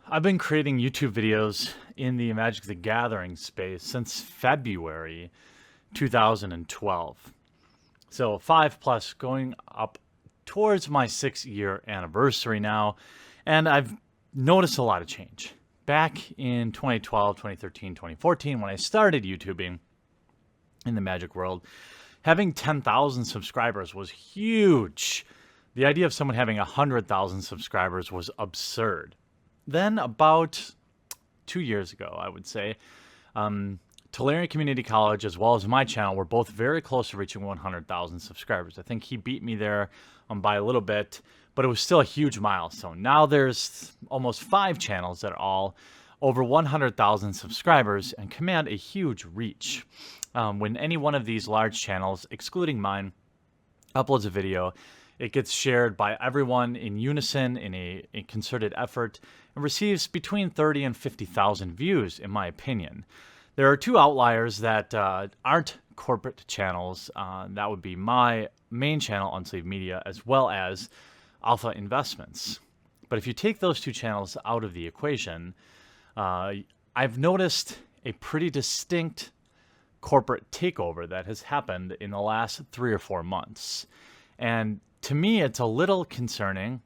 I've been creating YouTube videos in the Magic the Gathering space since February 2012. So 5+ going up towards my 6-year anniversary now. And I've noticed a lot of change. Back in 2012, 2013, 2014, when I started YouTubing in the Magic world, having 10,000 subscribers was huge. The idea of someone having 100,000 subscribers was absurd. Then about 2 years ago, I would say, Tulare Community College as well as my channel were both very close to reaching 100,000 subscribers. I think he beat me there by a little bit, but it was still a huge milestone. Now there's almost 5 channels that are all over 100,000 subscribers and command a huge reach. When any one of these large channels, excluding mine, uploads a video, it gets shared by everyone in unison in a concerted effort and receives between 30 and 50,000 views, in my opinion. There are 2 outliers that aren't corporate channels. That would be my main channel, Unsleeved Media, as well as Alpha Investments. But if you take those 2 channels out of the equation, I've noticed a pretty distinct corporate takeover that has happened in the last 3 or 4 months. And to me, it's a little concerning.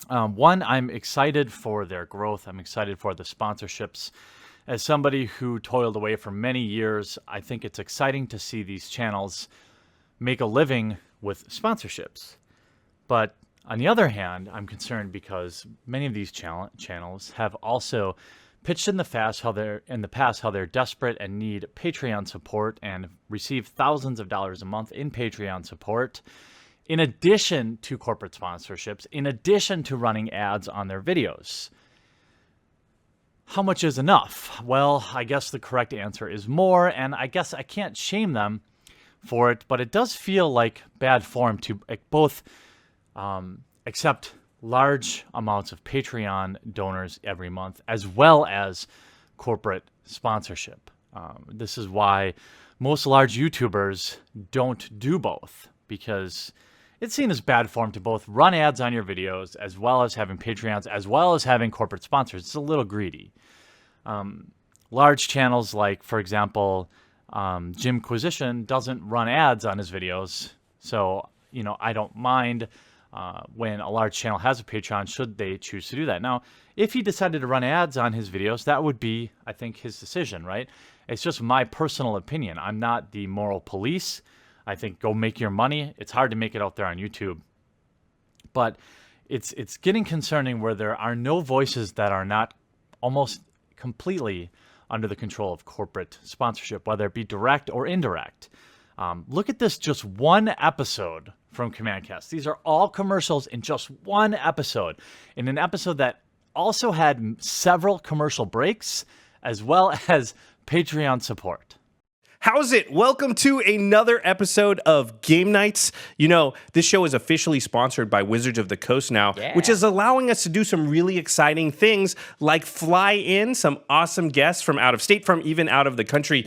One, I'm excited for their growth. I'm excited for the sponsorships. As somebody who toiled away for many years, I think it's exciting to see these channels make a living with sponsorships. But on the other hand, I'm concerned because many of these channels have also pitched in the past how they're desperate and need Patreon support and receive thousands of dollars a month in Patreon support, in addition to corporate sponsorships, in addition to running ads on their videos. How much is enough? Well, I guess the correct answer is more, and I guess I can't shame them for it, but it does feel like bad form to both accept large amounts of Patreon donors every month, as well as corporate sponsorship. This is why most large YouTubers don't do both, because it's seen as bad form to both run ads on your videos, as well as having Patreons, as well as having corporate sponsors. It's a little greedy. Large channels like, for example, Jimquisition doesn't run ads on his videos, so I don't mind when a large channel has a Patreon, should they choose to do that. Now, if he decided to run ads on his videos, that would be, I think, his decision, right? It's just my personal opinion. I'm not the moral police. I think go make your money. It's hard to make it out there on YouTube. But it's getting concerning where there are no voices that are not almost completely under the control of corporate sponsorship, whether it be direct or indirect. Look at this, just one episode from CommandCast. These are all commercials in just one episode. In an episode that also had several commercial breaks, as well as Patreon support. How's it? Welcome to another episode of Game Nights. This show is officially sponsored by Wizards of the Coast now, which is allowing us to do some really exciting things like fly in some awesome guests from out of state, from even out of the country.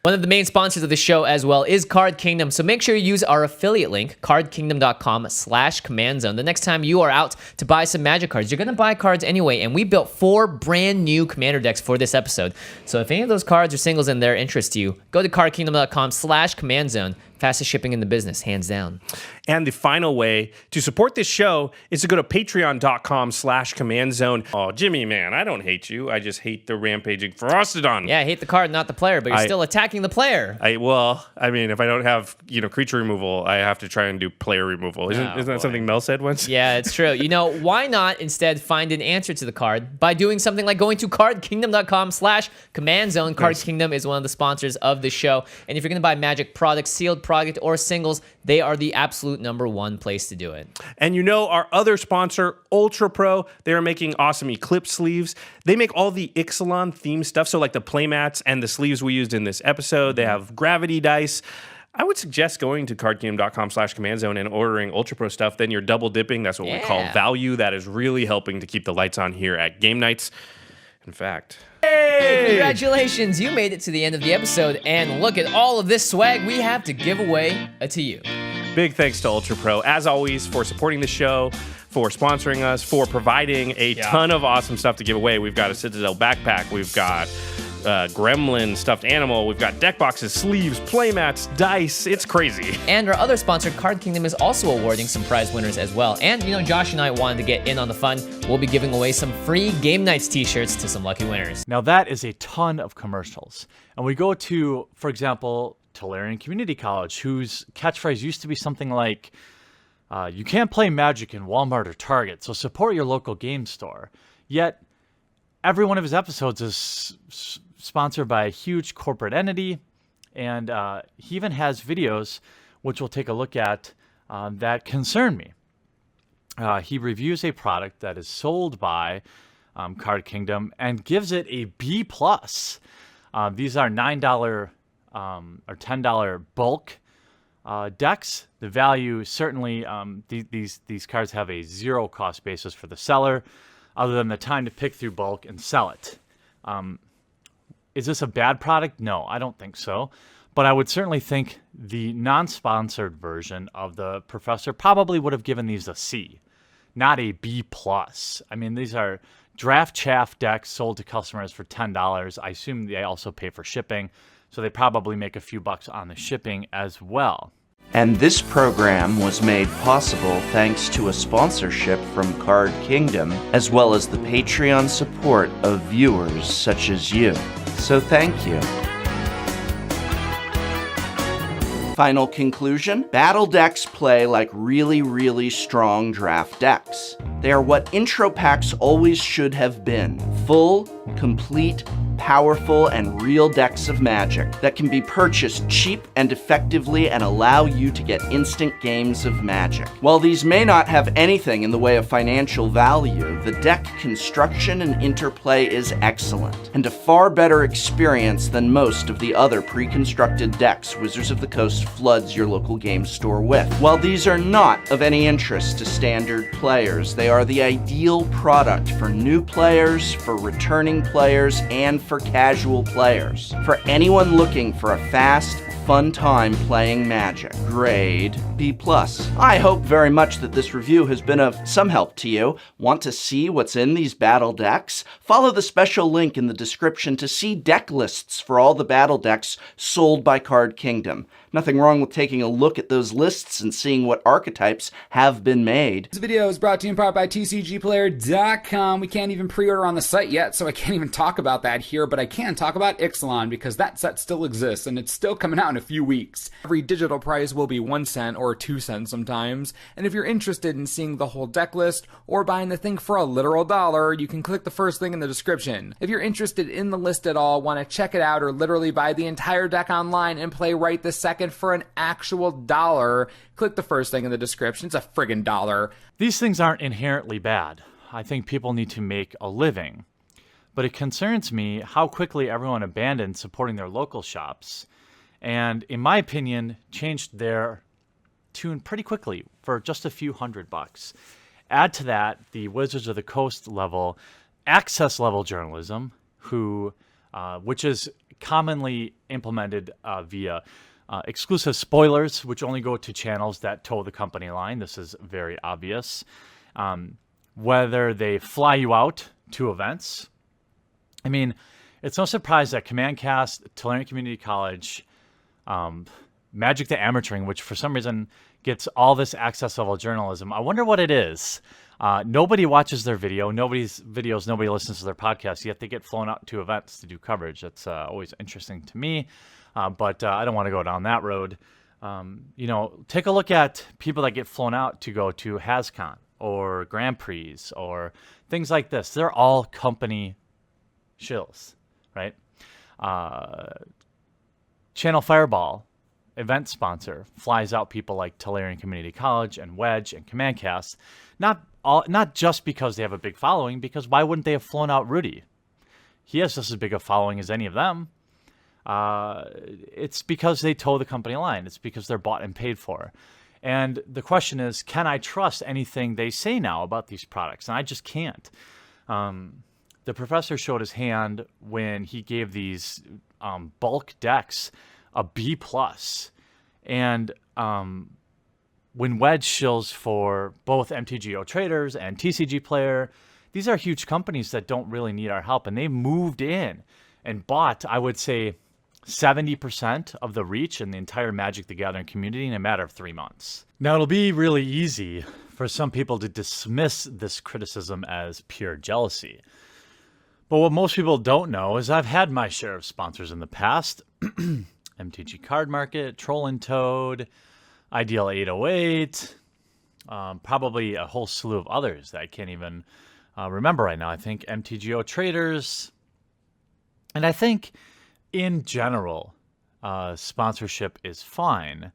One of the main sponsors of the show as well is Card Kingdom, so make sure you use our affiliate link, cardkingdom.com/CommandZone. The next time you are out to buy some Magic cards, you're going to buy cards anyway, and we built 4 brand new Commander decks for this episode. So if any of those cards or singles in there interest you, go to cardkingdom.com/CommandZone. Fastest shipping in the business, hands down. And the final way to support this show is to go to patreon.com/CommandZone. Oh, Jimmy, man, I don't hate you. I just hate the rampaging Ferocity. Yeah, I hate the card, not the player, but you're still attacking the player. If I don't have creature removal, I have to try and do player removal. Isn't that something Mel said once? Yeah, it's true. Why not instead find an answer to the card by doing something like going to cardkingdom.com/CommandZone. Card Kingdom is one of the sponsors of the show. And if you're going to buy Magic products, sealed product, or singles, they are the absolute #1 place to do it. And our other sponsor, Ultra Pro, they are making awesome Eclipse sleeves. They make all the Ixalan themed stuff, so like the playmats and the sleeves we used in this episode. They have gravity dice. I would suggest going to cardgame.com/CommandZone and ordering Ultra Pro stuff. Then you're double dipping. That's what we call value. That is really helping to keep the lights on here at Game Nights. In fact... Hey, congratulations, you made it to the end of the episode, and look at all of this swag we have to give away to you. Big thanks to Ultra Pro, as always, for supporting the show, for sponsoring us, for providing a ton of awesome stuff to give away. We've got a Citadel backpack. We've got Gremlin stuffed animal. We've got deck boxes, sleeves, playmats, dice. It's crazy. And our other sponsor, Card Kingdom, is also awarding some prize winners as well. And, Josh and I wanted to get in on the fun. We'll be giving away some free Game Nights t-shirts to some lucky winners. Now that is a ton of commercials. And we go to, for example, Tolarian Community College, whose catchphrase used to be something like, you can't play Magic in Walmart or Target, so support your local game store. Yet, every one of his episodes is sponsored by a huge corporate entity, and he even has videos, which we'll take a look at, that concern me. He reviews a product that is sold by Card Kingdom and gives it a B+. These are $9 or $10 bulk decks. The value, certainly, these cards have a zero cost basis for the seller, other than the time to pick through bulk and sell it. Is this a bad product? No, I don't think so. But I would certainly think the non-sponsored version of the Professor probably would have given these a C, not a B+. I mean, these are draft chaff decks sold to customers for $10. I assume they also pay for shipping, so they probably make a few bucks on the shipping as well. And this program was made possible thanks to a sponsorship from Card Kingdom, as well as the Patreon support of viewers such as you. So thank you. Final conclusion: battle decks play like really, really strong draft decks. They are what intro packs always should have been. Full, complete, powerful, and real decks of Magic that can be purchased cheap and effectively and allow you to get instant games of Magic. While these may not have anything in the way of financial value, the deck construction and interplay is excellent, and a far better experience than most of the other pre-constructed decks Wizards of the Coast floods your local game store with. While these are not of any interest to standard players, they are the ideal product for new players, for returning players, and for casual players. For anyone looking for a fast, fun time playing Magic. Grade B+. I hope very much that this review has been of some help to you. Want to see what's in these battle decks? Follow the special link in the description to see deck lists for all the battle decks sold by Card Kingdom. Nothing wrong with taking a look at those lists and seeing what archetypes have been made. This video is brought to you in part by TCGplayer.com. We can't even pre-order on the site yet, so I can't even talk about that here, but I can talk about Ixalan because that set still exists and it's still coming out in a few weeks. Every digital price will be 1 cent or 2 cents sometimes, and if you're interested in seeing the whole deck list or buying the thing for a literal dollar, you can click the first link in the description. If you're interested in the list at all, want to check it out, or literally buy the entire deck online and play right this second for an actual dollar, click the first thing in the description. It's a friggin' dollar. These things aren't inherently bad. I think people need to make a living. But it concerns me how quickly everyone abandoned supporting their local shops and, in my opinion, changed their tune pretty quickly for just a few $100. Add to that the Wizards of the Coast level, access level journalism, which is commonly implemented via exclusive spoilers, which only go to channels that toe the company line. This is very obvious. Whether they fly you out to events. I mean, it's no surprise that CommandCast, Tolarian Community College, Magic the Amateuring, which for some reason gets all this access level journalism. I wonder what it is. Nobody watches their nobody listens to their podcast, yet they get flown out to events to do coverage. That's always interesting to me. But I don't want to go down that road. Take a look at people that get flown out to go to HasCon or Grand Prix or things like this. They're all company shills, right? Channel Fireball, event sponsor, flies out people like Tolarian Community College and Wedge and CommandCast. Not just because they have a big following, because why wouldn't they have flown out Rudy? He has just as big a following as any of them. It's because they toe the company line. It's because they're bought and paid for. And the question is, can I trust anything they say now about these products? And I just can't. The professor showed his hand when he gave these bulk decks a B+. And when Wedge shills for both MTGO traders and TCG Player, these are huge companies that don't really need our help. And they moved in and bought, I would say, 70% of the reach in the entire Magic the Gathering community in a matter of 3 months. Now, it'll be really easy for some people to dismiss this criticism as pure jealousy. But what most people don't know is I've had my share of sponsors in the past. MTG Card Market, Troll and Toad, Ideal 808, probably a whole slew of others that I can't even remember right now. I think MTGO Traders. And I think in general, sponsorship is fine.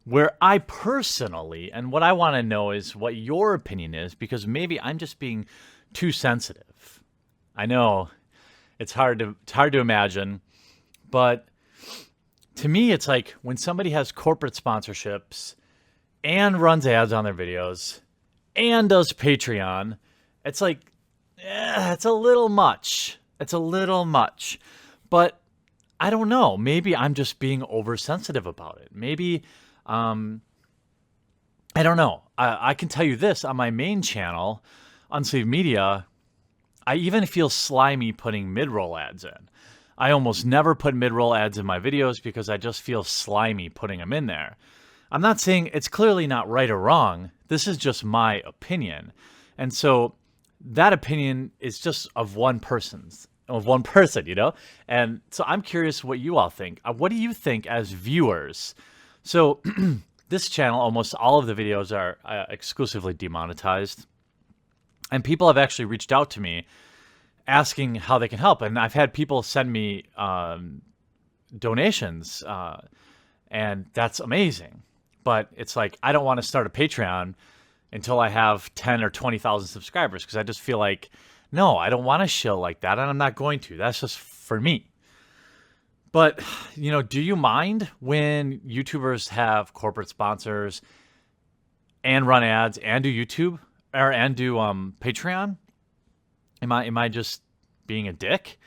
Where I personally, and what I want to know is what your opinion is, because maybe I'm just being too sensitive. I know it's hard to imagine, but to me, it's like when somebody has corporate sponsorships and runs ads on their videos and does Patreon, it's like, it's a little much. It's a little much. But I don't know. Maybe I'm just being oversensitive about it. Maybe, I don't know. I can tell you this, on my main channel, Unsleeved Media, I even feel slimy putting mid-roll ads in. I almost never put mid-roll ads in my videos because I just feel slimy putting them in there. I'm not saying it's clearly not right or wrong. This is just my opinion. And so that opinion is just of one person, you know? And so I'm curious what you all think. What do you think as viewers? So this channel, almost all of the videos are exclusively demonetized. And people have actually reached out to me asking how they can help. And I've had people send me donations, and that's amazing. But it's like, I don't want to start a Patreon until I have 10 or 20,000 subscribers, because I just feel like, no, I don't want to shill like that, and I'm not going to. That's just for me. But, you know, do you mind when YouTubers have corporate sponsors and run ads and do YouTube and do Patreon? Am I just being a dick?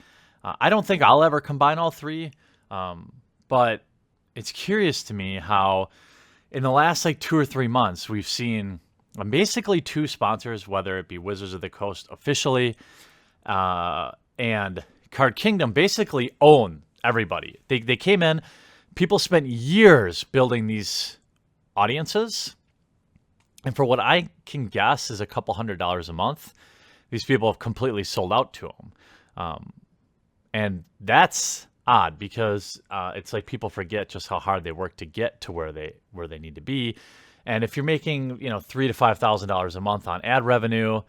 I don't think I'll ever combine all three, but it's curious to me how in the last like 2 or 3 months we've seen basically 2 sponsors, whether it be Wizards of the Coast officially and Card Kingdom, basically own everybody. They came in, people spent years building these audiences, and for what I can guess is a couple $100 a month, these people have completely sold out to them. And that's odd because it's like people forget just how hard they work to get to where they need to be. And if you're making, you know, $3,000 to $5,000 a month on ad revenue,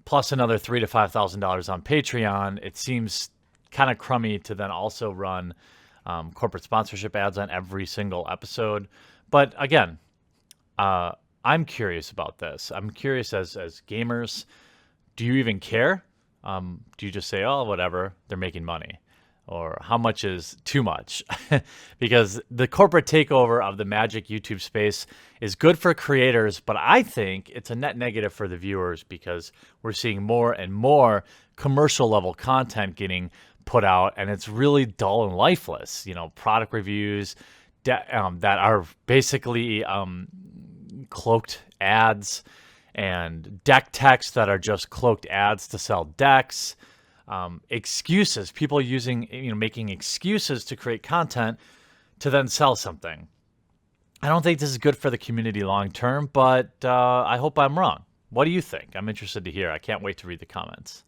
plus another $3,000 to $5,000 on Patreon, it seems kind of crummy to then also run corporate sponsorship ads on every single episode. But again, I'm curious about this. I'm curious as gamers, do you even care? Do you just say, oh, whatever, they're making money? Or how much is too much? Because the corporate takeover of the Magic YouTube space is good for creators, but I think it's a net negative for the viewers because we're seeing more and more commercial level content getting put out, and it's really dull and lifeless. You know, product reviews that are basically cloaked ads, and deck text that are just cloaked ads to sell decks. Excuses, people making excuses to create content to then sell something. I don't think this is good for the community long term, but I hope I'm wrong. What do you think? I'm interested to hear. I can't wait to read the comments.